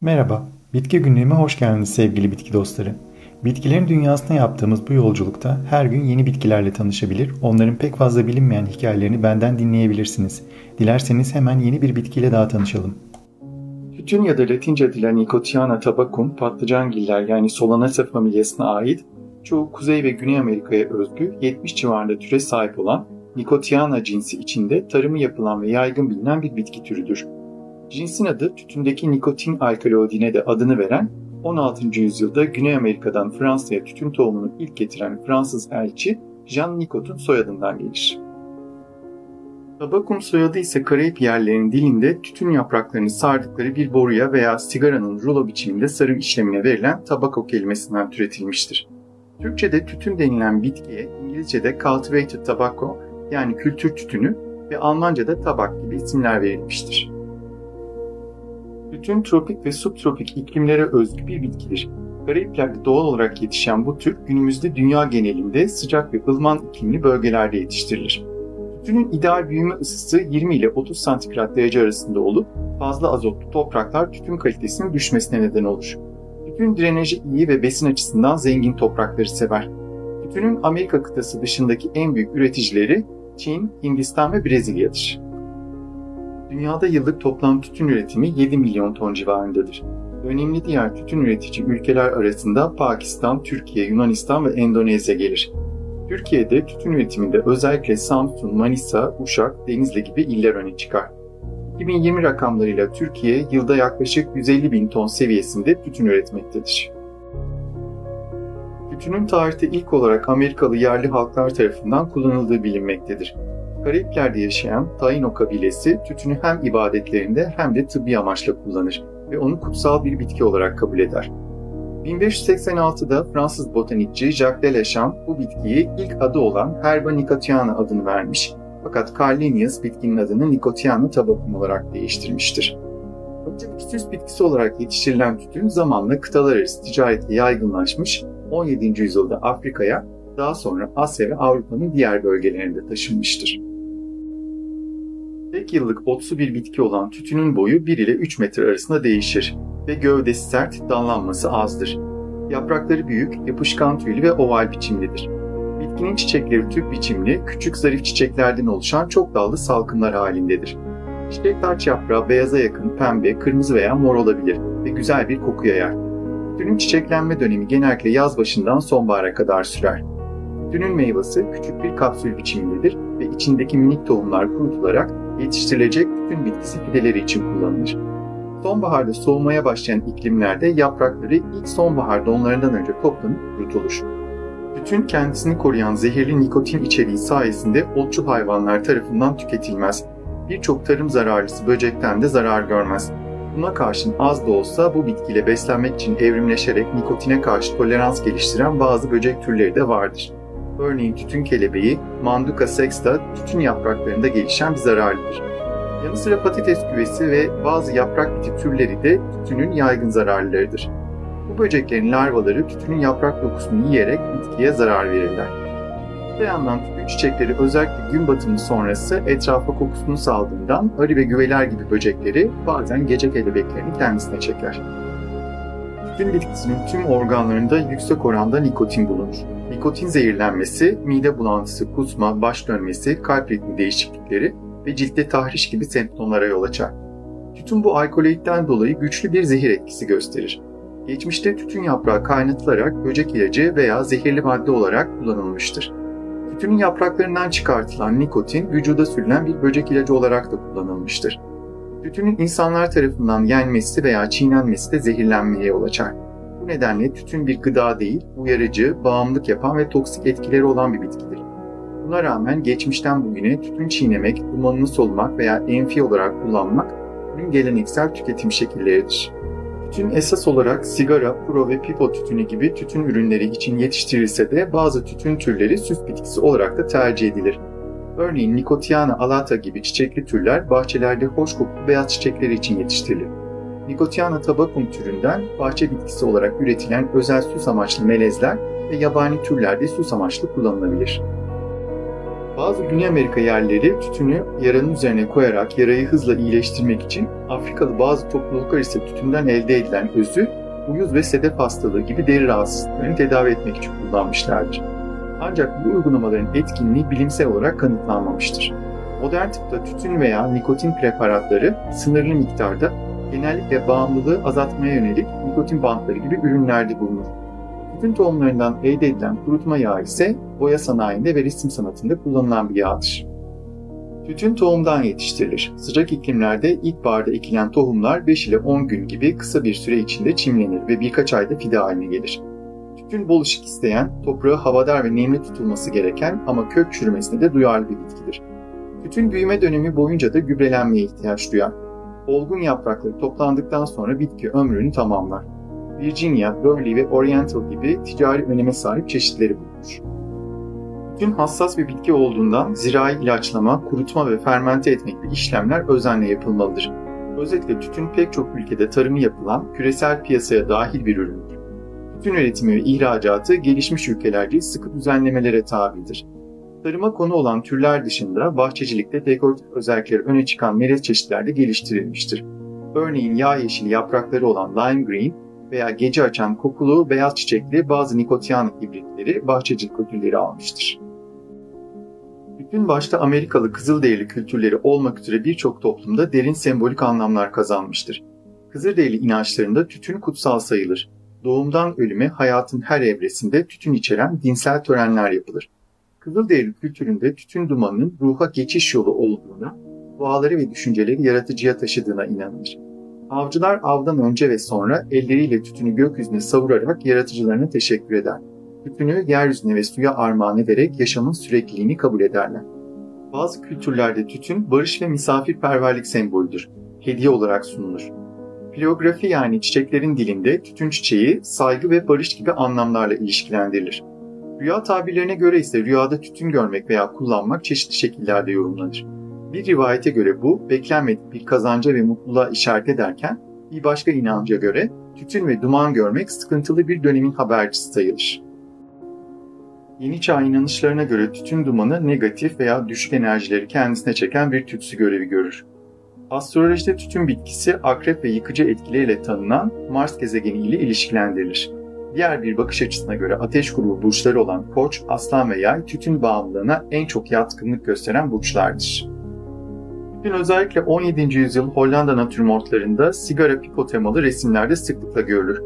Merhaba, Bitki Günlüğü'me hoş geldiniz sevgili bitki dostları. Bitkilerin dünyasına yaptığımız bu yolculukta her gün yeni bitkilerle tanışabilir, onların pek fazla bilinmeyen hikayelerini benden dinleyebilirsiniz. Dilerseniz hemen yeni bir bitkiyle daha tanışalım. Tütün ya da Latince adıyla Nicotiana tabacum, patlıcangiller yani Solanaceae familyasına ait, çoğu Kuzey ve Güney Amerika'ya özgü 70 civarında türe sahip olan Nicotiana cinsi içinde tarımı yapılan ve yaygın bilinen bir bitki türüdür. Cinsin adı tütündeki nikotin alkaloidine de adını veren 16. yüzyılda Güney Amerika'dan Fransa'ya tütün tohumunu ilk getiren Fransız elçi Jean Nicot'un soyadından gelir. Tabacum soyadı ise Karayip yerlerinin dilinde tütün yapraklarını sardıkları bir boruya veya sigaranın rulo biçiminde sarım işlemine verilen tobacco kelimesinden türetilmiştir. Türkçe'de tütün denilen bitkiye İngilizce'de cultivated tobacco yani kültür tütünü ve Almanca'da tabak gibi isimler verilmiştir. Tütün tropik ve subtropik iklimlere özgü bir bitkidir. Karayipler'de doğal olarak yetişen bu tür günümüzde dünya genelinde sıcak ve ılıman iklimli bölgelerde yetiştirilir. Tütünün ideal büyüme ısısı 20 ile 30 santigrat derece arasında olup fazla azotlu topraklar tütün kalitesinin düşmesine neden olur. Tütün drenajı iyi ve besin açısından zengin toprakları sever. Tütünün Amerika kıtası dışındaki en büyük üreticileri Çin, Hindistan ve Brezilya'dır. Dünyada yıllık toplam tütün üretimi 7 milyon ton civarındadır. Önemli diğer tütün üretici ülkeler arasında Pakistan, Türkiye, Yunanistan ve Endonezya gelir. Türkiye'de tütün üretiminde özellikle Samsun, Manisa, Uşak, Denizli gibi iller öne çıkar. 2020 rakamlarıyla Türkiye yılda yaklaşık 150 bin ton seviyesinde tütün üretmektedir. Tütünün tarihte ilk olarak Amerikalı yerli halklar tarafından kullanıldığı bilinmektedir. Karayipler'de yaşayan Taino kabilesi tütünü hem ibadetlerinde hem de tıbbi amaçla kullanır ve onu kutsal bir bitki olarak kabul eder. 1586'da Fransız botanikçi Jacques Delechamps bu bitkiye ilk adı olan Herba nicotiana adını vermiş fakat Carl Linnaeus bitkinin adını Nicotiana tabacum olarak değiştirmiştir. Önce bir süs bitkisi olarak yetiştirilen tütün zamanla kıtalar arası ticaretle yaygınlaşmış, 17. yüzyılda Afrika'ya, daha sonra Asya ve Avrupa'nın diğer bölgelerinde taşınmıştır. Tek yıllık otsu bir bitki olan tütünün boyu 1 ile 3 metre arasında değişir ve gövdesi sert, dallanması azdır. Yaprakları büyük, yapışkan tüylü ve oval biçimlidir. Bitkinin çiçekleri tüp biçimli, küçük zarif çiçeklerden oluşan çok dallı salkımlar halindedir. Çiçek taç yaprağı beyaza yakın pembe, kırmızı veya mor olabilir ve güzel bir koku yayar. Tütünün çiçeklenme dönemi genellikle yaz başından sonbahara kadar sürer. Tütünün meyvesi küçük bir kapsül biçimindedir ve içindeki minik tohumlar kurutularak yetiştirilecek tütün bitkisi fideleri için kullanılır. Sonbaharda soğumaya başlayan iklimlerde yaprakları ilk sonbahar donlarından önce toplanıp kurutulur. Tütün kendisini koruyan zehirli nikotin içeriği sayesinde otçul hayvanlar tarafından tüketilmez. Birçok tarım zararlısı böcekten de zarar görmez. Buna karşın az da olsa bu bitkiyle beslenmek için evrimleşerek nikotine karşı tolerans geliştiren bazı böcek türleri de vardır. Örneğin tütün kelebeği, Manduca sexta tütün yapraklarında gelişen bir zararlıdır. Yanı sıra patates güvesi ve bazı yaprak biti türleri de tütünün yaygın zararlılarıdır. Bu böceklerin larvaları tütünün yaprak dokusunu yiyerek bitkiye zarar verirler. Öte yandan tütün çiçekleri özellikle gün batımı sonrası etrafa kokusunu saldığından arı ve güveler gibi böcekleri bazen gece kelebeklerini kendisine çeker. Tütün bitkisinin tüm organlarında yüksek oranda nikotin bulunur. Nikotin zehirlenmesi, mide bulantısı, kusma, baş dönmesi, kalp ritmi değişiklikleri ve ciltte tahriş gibi semptomlara yol açar. Tütün bu alkaloidden dolayı güçlü bir zehir etkisi gösterir. Geçmişte tütün yaprağı kaynatılarak böcek ilacı veya zehirli madde olarak kullanılmıştır. Tütünün yapraklarından çıkartılan nikotin vücuda sürülen bir böcek ilacı olarak da kullanılmıştır. Tütünün insanlar tarafından yenmesi veya çiğnenmesi de zehirlenmeye yol açar. Bu nedenle tütün bir gıda değil, uyarıcı, bağımlılık yapan ve toksik etkileri olan bir bitkidir. Buna rağmen geçmişten bugüne tütün çiğnemek, dumanını solumak veya enfi olarak kullanmak tütünün geleneksel tüketim şekilleridir. Tütün esas olarak sigara, puro ve pipo tütünü gibi tütün ürünleri için yetiştirilse de bazı tütün türleri süs bitkisi olarak da tercih edilir. Örneğin Nicotiana alata gibi çiçekli türler bahçelerde hoş kokulu beyaz çiçekleri için yetiştirilir. Nicotiana tabacum türünden bahçe bitkisi olarak üretilen özel süs amaçlı melezler ve yabani türler de süs amaçlı kullanılabilir. Bazı Güney Amerika yerlileri tütünü yaranın üzerine koyarak yarayı hızla iyileştirmek için Afrikalı bazı topluluklar ise tütünden elde edilen özü uyuz ve sedef hastalığı gibi deri rahatsızlıklarını tedavi etmek için kullanmışlardır. Ancak bu uygulamaların etkinliği bilimsel olarak kanıtlanmamıştır. Modern tıpta tütün veya nikotin preparatları sınırlı miktarda, genellikle bağımlılığı azaltmaya yönelik nikotin bantları gibi ürünlerde bulunur. Tütün tohumlarından elde edilen kurutma yağı ise boya sanayinde ve resim sanatında kullanılan bir yağdır. Tütün tohumdan yetiştirilir. Sıcak iklimlerde ilkbaharda ekilen tohumlar 5 ile 10 gün gibi kısa bir süre içinde çimlenir ve birkaç ayda fide haline gelir. Tütün bol ışık isteyen, toprağı havadar ve nemli tutulması gereken ama kök çürümesine de duyarlı bir bitkidir. Tütün büyüme dönemi boyunca da gübrelenmeye ihtiyaç duyar. Olgun yaprakları toplandıktan sonra bitki ömrünü tamamlar. Virginia, Burley ve Oriental gibi ticari öneme sahip çeşitleri bulunur. Tütün hassas bir bitki olduğundan zirai ilaçlama, kurutma ve fermente etmek gibi işlemler özenle yapılmalıdır. Özellikle tütün pek çok ülkede tarımı yapılan, küresel piyasaya dahil bir üründür. Tütün üretimi ve ihracatı gelişmiş ülkelerce sıkı düzenlemelere tabidir. Tarıma konu olan türler dışında bahçecilikte dekoratif özellikleri öne çıkan melez çeşitler de geliştirilmiştir. Örneğin yağ yeşili yaprakları olan lime green veya gece açan kokulu beyaz çiçekli bazı nikotiana hibritleri bahçecilik ödülleri almıştır. Tütün başta Amerikalı Kızılderili kültürleri olmak üzere birçok toplumda derin sembolik anlamlar kazanmıştır. Kızılderili inançlarında tütün kutsal sayılır. Doğumdan ölüme hayatın her evresinde tütün içeren dinsel törenler yapılır. Kızılderili kültüründe tütün dumanının ruha geçiş yolu olduğuna, duaları ve düşünceleri yaratıcıya taşıdığına inanılır. Avcılar avdan önce ve sonra elleriyle tütünü gökyüzüne savurarak yaratıcılarına teşekkür eder. Tütünü yeryüzüne ve suya armağan ederek yaşamın sürekliliğini kabul ederler. Bazı kültürlerde tütün barış ve misafirperverlik sembolüdür. Hediye olarak sunulur. Filografi yani çiçeklerin dilinde tütün çiçeği saygı ve barış gibi anlamlarla ilişkilendirilir. Rüya tabirlerine göre ise rüyada tütün görmek veya kullanmak çeşitli şekillerde yorumlanır. Bir rivayete göre bu, beklenmedik bir kazanca ve mutluluğa işaret ederken, bir başka inanca göre tütün ve duman görmek sıkıntılı bir dönemin habercisi sayılır. Yeni çağ inanışlarına göre tütün dumanı negatif veya düşük enerjileri kendisine çeken bir tütsü görevi görür. Astrolojide tütün bitkisi akrep ve yıkıcı etkileriyle tanınan Mars gezegeni ile ilişkilendirilir. Diğer bir bakış açısına göre ateş grubu burçları olan Koç, Aslan ve Yay tütün bağımlılığına en çok yatkınlık gösteren burçlardır. Tütün özellikle 17. yüzyıl Hollanda natürmortlarında sigara pipo temalı resimlerde sıklıkla görülür.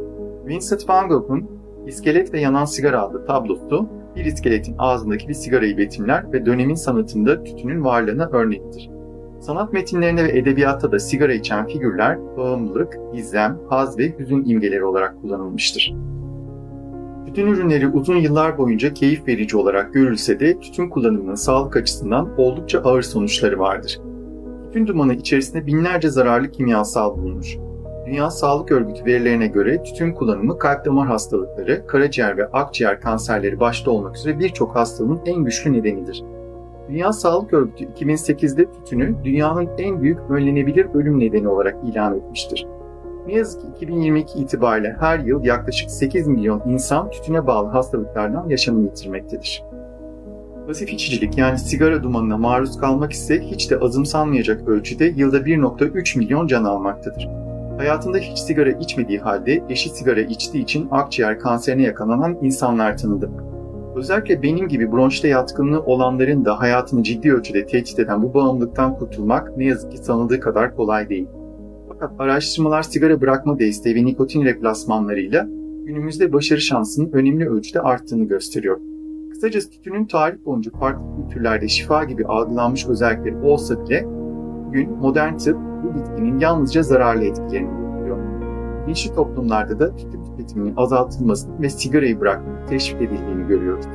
Vincent van Gogh'un İskelet ve Yanan Sigara adlı tablosu bir iskeletin ağzındaki bir sigarayı betimler ve dönemin sanatında tütünün varlığına örnektir. Sanat metinlerinde ve edebiyatta da sigara içen figürler bağımlılık, gizem, haz ve hüzün imgeleri olarak kullanılmıştır. Tütün ürünleri uzun yıllar boyunca keyif verici olarak görülse de tütün kullanımının sağlık açısından oldukça ağır sonuçları vardır. Tütün dumanı içerisinde binlerce zararlı kimyasal bulunur. Dünya Sağlık Örgütü verilerine göre tütün kullanımı kalp damar hastalıkları, karaciğer ve akciğer kanserleri başta olmak üzere birçok hastalığın en güçlü nedenidir. Dünya Sağlık Örgütü 2008'de tütünü dünyanın en büyük önlenebilir ölüm nedeni olarak ilan etmiştir. Ne yazık ki 2022 itibariyle her yıl yaklaşık 8 milyon insan tütüne bağlı hastalıklardan yaşamını yitirmektedir. Pasif içicilik yani sigara dumanına maruz kalmak ise hiç de azımsanmayacak ölçüde yılda 1,3 milyon can almaktadır. Hayatında hiç sigara içmediği halde eşi sigara içtiği için akciğer kanserine yakalanan insanlar tanıdım. Özellikle benim gibi bronşite yatkınlığı olanların da hayatını ciddi ölçüde tehdit eden bu bağımlılıktan kurtulmak ne yazık ki sanıldığı kadar kolay değil. Fakat araştırmalar sigara bırakma desteği ve nikotin replasmanlarıyla günümüzde başarı şansının önemli ölçüde arttığını gösteriyor. Kısacası tütünün tarih boyunca farklı kültürlerde şifa gibi algılanmış özellikleri olsa bile bugün modern tıp bu bitkinin yalnızca zararlı etkilerini bulunuyor. Bilinçli toplumlarda da tütün tüketiminin azaltılmasını ve sigarayı bırakmanın teşvik edildiğini görüyoruz.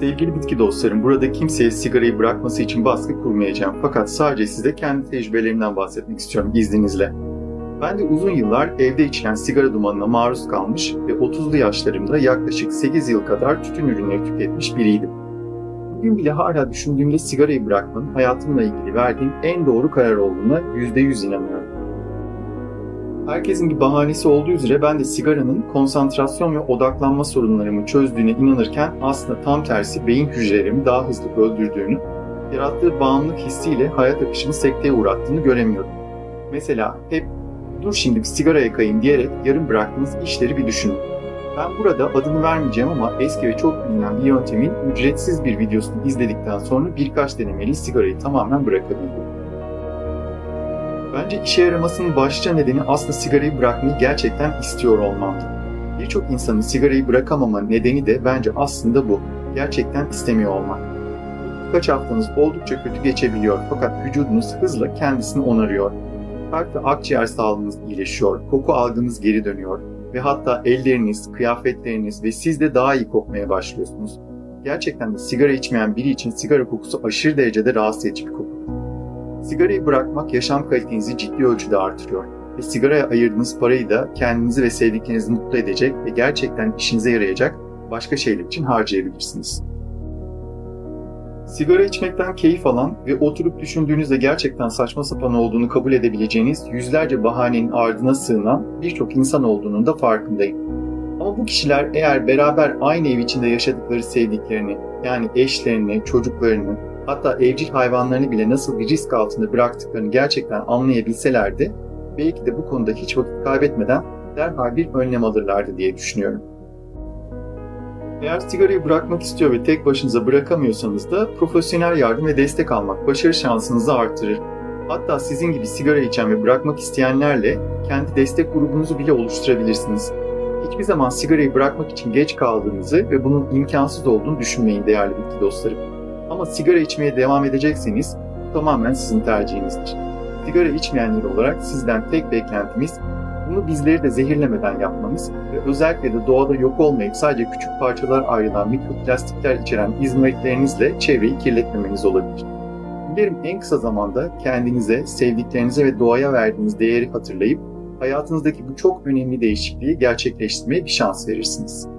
Sevgili bitki dostlarım, burada kimseye sigarayı bırakması için baskı kurmayacağım fakat sadece size kendi tecrübelerimden bahsetmek istiyorum izninizle. Ben de uzun yıllar evde içilen sigara dumanına maruz kalmış ve 30'lu yaşlarımda yaklaşık 8 yıl kadar tütün ürünleri tüketmiş biriydim. Bugün bile hala düşündüğümde sigarayı bırakmanın hayatımla ilgili verdiğim en doğru karar olduğuna %100 inanıyorum. Herkesin bir bahanesi olduğu üzere ben de sigaranın konsantrasyon ve odaklanma sorunlarımı çözdüğüne inanırken aslında tam tersi beyin hücrelerimi daha hızlı öldürdüğünü, yarattığı bağımlılık hissiyle hayat akışını sekteye uğrattığını göremiyorum. Mesela hep dur şimdi bir sigara yakayım diyerek yarım bıraktığınız işleri bir düşünün. Ben burada adını vermeyeceğim ama eski ve çok bilinen bir yöntemin ücretsiz bir videosunu izledikten sonra birkaç denemeli sigarayı tamamen bırakabildim. Bence işe yaramasının başlıca nedeni aslında sigarayı bırakmayı gerçekten istiyor olmamdı. Birçok insanın sigarayı bırakamama nedeni de bence aslında bu. Gerçekten istemiyor olmak. Birkaç haftanız oldukça kötü geçebiliyor fakat vücudunuz hızla kendisini onarıyor. Kalp ve akciğer sağlığınız iyileşiyor, koku algınız geri dönüyor ve hatta elleriniz, kıyafetleriniz ve siz de daha iyi kokmaya başlıyorsunuz. Gerçekten de sigara içmeyen biri için sigara kokusu aşırı derecede rahatsız edici bir koku. Sigarayı bırakmak yaşam kalitenizi ciddi ölçüde artırıyor ve sigaraya ayırdığınız parayı da kendinizi ve sevdiklerinizi mutlu edecek ve gerçekten işinize yarayacak başka şeyler için harcayabilirsiniz. Sigara içmekten keyif alan ve oturup düşündüğünüzde gerçekten saçma sapan olduğunu kabul edebileceğiniz yüzlerce bahanenin ardına sığınan birçok insan olduğunun da farkındayım. Ama bu kişiler eğer beraber aynı ev içinde yaşadıkları sevdiklerini, yani eşlerini, çocuklarını, hatta evcil hayvanlarını bile nasıl bir risk altında bıraktıklarını gerçekten anlayabilselerdi, belki de bu konuda hiç vakit kaybetmeden derhal bir önlem alırlardı diye düşünüyorum. Eğer sigarayı bırakmak istiyor ve tek başınıza bırakamıyorsanız da profesyonel yardım ve destek almak başarı şansınızı artırır. Hatta sizin gibi sigara içen ve bırakmak isteyenlerle kendi destek grubunuzu bile oluşturabilirsiniz. Hiçbir zaman sigarayı bırakmak için geç kaldığınızı ve bunun imkansız olduğunu düşünmeyin değerli bitki dostlarım. Ama sigara içmeye devam edecekseniz bu tamamen sizin tercihinizdir. Sigara içmeyenler olarak sizden tek beklentimiz bunu bizleri de zehirlemeden yapmanız ve özellikle de doğada yok olmayıp sadece küçük parçalar ayrılan mikroplastikler içeren izmaritlerinizle çevreyi kirletmemeniz olabilir. Dilerim en kısa zamanda kendinize, sevdiklerinize ve doğaya verdiğiniz değeri hatırlayıp hayatınızdaki bu çok önemli değişikliği gerçekleştirmeye bir şans verirsiniz.